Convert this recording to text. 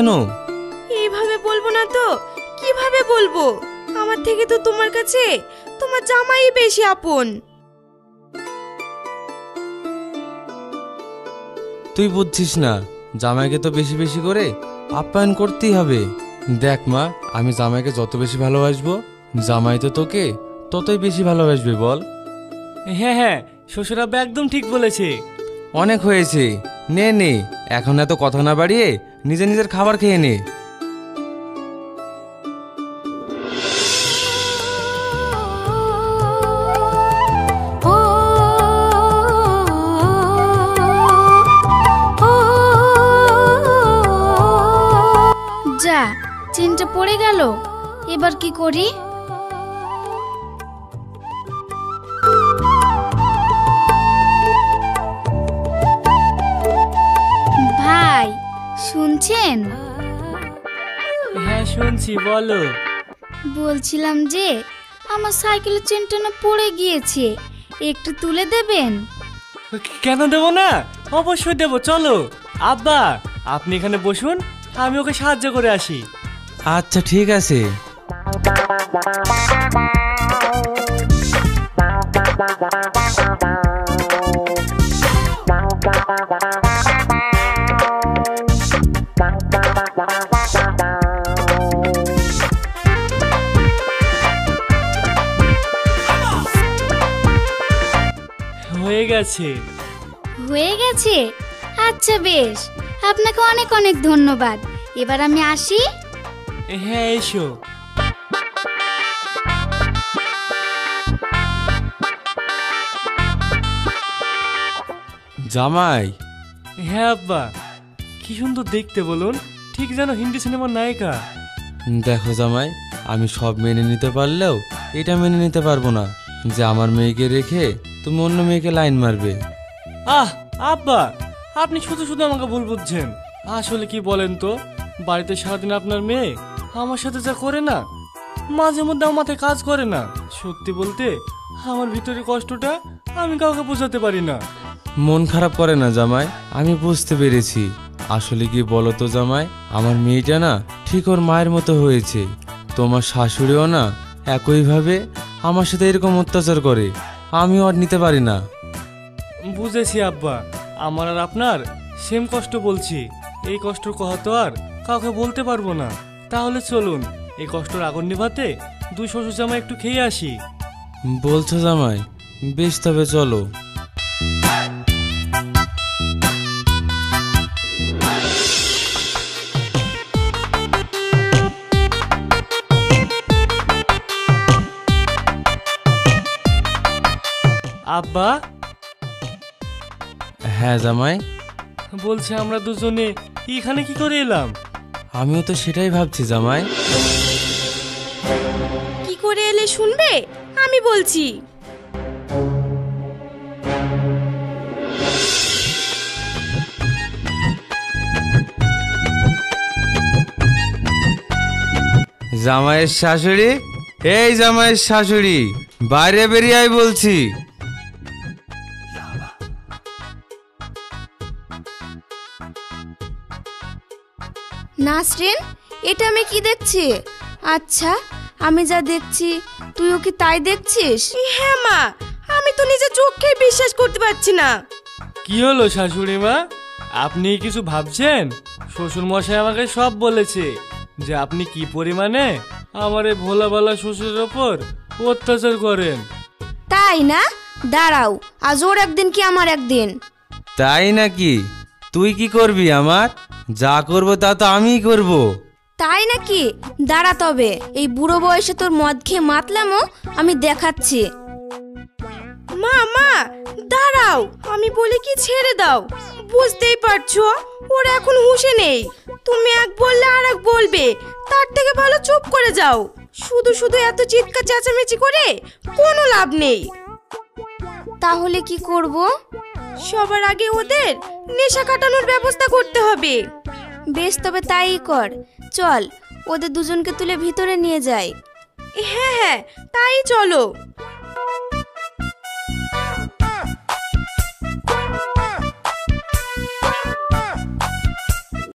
এখনো? এইভাবে বলবো না তো কিভাবে বলবো? আমার থেকে তো তোমার কাছে তোমার জামাই বেশি আপন। তুই বুঝছিস না, জামাইকে তো বেশি বেশি করে আপ্যায়ন করতেই হবে। দেখ মা, আমি জামাইকে যত বেশি ভালোবাসবো, জামাই তো তোকে ততই বেশি ভালোবাসবে। বল। হ্যাঁ হ্যাঁ, শ্বশুর আব্বা একদম ঠিক বলেছে। অনেক হয়েছে, নে নে, এখন এত কথা না বাড়িয়ে নিজের নিজের খাবার খেয়ে নে। যা, চেনটা পড়ে গেল, এবার কি করি? ভাই শুনছেন? হ্যাঁ শুনছি, বলো। বলছিলাম যে আমার সাইকেলের চেনটা না পড়ে গিয়েছে, একটু তুলে দেবেন? কেন দেবো না, অবশ্যই দেবো। চলো আব্বা, আপনি এখানে বসুন, আমি ওকে সাহায্য করে আসি। আচ্ছা ঠিক আছে। হয়ে গেছে। হয়ে গেছে? আচ্ছা বেশ, আপনাকে অনেক অনেক ধন্যবাদ। এবার আমি আসি। হ্যাঁ এসো। জামাই। হ্যাঁ আব্বা, কি সুন্দর দেখতে বলুন, ঠিক যেন হিন্দি সিনেমার নায়িকা। দেখো জামাই, আমি সব মেনে নিতে পারলেও এটা মেনে নিতে পারবো না যে আমার মেয়েকে রেখে তুমি অন্য মেয়েকে লাইন মারবে। আহ আব্বা, আপনি শুধু শুধু আমাকে ভুল বুঝছেন। আসলে কি বলেন তো, বাড়িতে সারাদিন আপনার মেয়ে আমার সাথে যা করে না, মাঝে মধ্যে আমার মাথায় কাজ করে না। সত্যি বলতে আমার ভিতরে কষ্টটা আমি কাউকে বোঝাতে পারি না। মন খারাপ করে না জামাই, আমি বুঝতে পেরেছি। আসলে কি বলো তো জামাই, আমার মেয়েটা না ঠিক ওর মায়ের মতো হয়েছে। তোমার শাশুড়িও না একইভাবে আমার সাথে এরকম অত্যাচার করে, আমিও আর নিতে পারি না। বুঝেছি আব্বা, আমার আর আপনার সেম কষ্ট বলছি। এই কষ্টের কথা তো আর কাউকে বলতে পারবো না। তাহলে চলুন, এই কষ্টের আগুন নিভাতে দুই শ্বশুর জামাই একটু খেয়ে আসি। বলছো জামাই? বেশ, তবে চলো। আব্বা। হ্যাঁ জামাই। বলছে আমরা দুজনে এখানে কি করে এলাম? আমিও তো সেটাই ভাবছি জামাই। কি করে এলে শুনবে? আমি বলছি। জামাইয়ের শাশুড়ি, এই জামাইয়ের শাশুড়ি, বাইরে বেরিয়ে আয় বলছি। নাসরিন, এটা আমি কি দেখছি? আচ্ছা, আমি যা দেখছি তুইও কি তাই দেখছিস? হ্যাঁ মা, আমি তো নিজের চোখেই বিশ্বাস করতে পারছি না। কি হলো শাশুড়ি মা, আপনি কিছু ভাবছেন? শ্বশুর মশাই আমাকে সব বলেছে যে আপনি কি পরিমাণে আমার এই ভোলা ভালা শ্বশুরের ওপর অত্যাচার করেন। তাই না? দাঁড়াও, আজ ওর একদিন কি আমার একদিন। তাই নাকি? তুই কি করবি? আমার যা করবো তা তো আমিই করব। তাই নাকি? দাঁড়া তবে, এই বুড়ো বয়সে তোর মদ খেয়ে মাতলামও আমি দেখাচ্ছি। মা মা দাঁড়াও, আমি বলি কি ছেড়ে দাও। বুঝতেই পারছো ওর এখন হুঁশে নেই। তুমি এক বললে আর এক বলবে, তার থেকে ভালো চুপ করে যাও। শুধু শুধু এত চিৎকার চেঁচামেচি করে কোনো লাভ নেই। তাহলে কি করব? সবার আগে ওদের নেশা কাটানোর ব্যবস্থা করতে হবে। বেশ, তবে তাই কর। চল, ওদের দুজনকে তুলে ভিতরে নিয়ে যাই। হ্যাঁ হ্যাঁ, তাই চলো।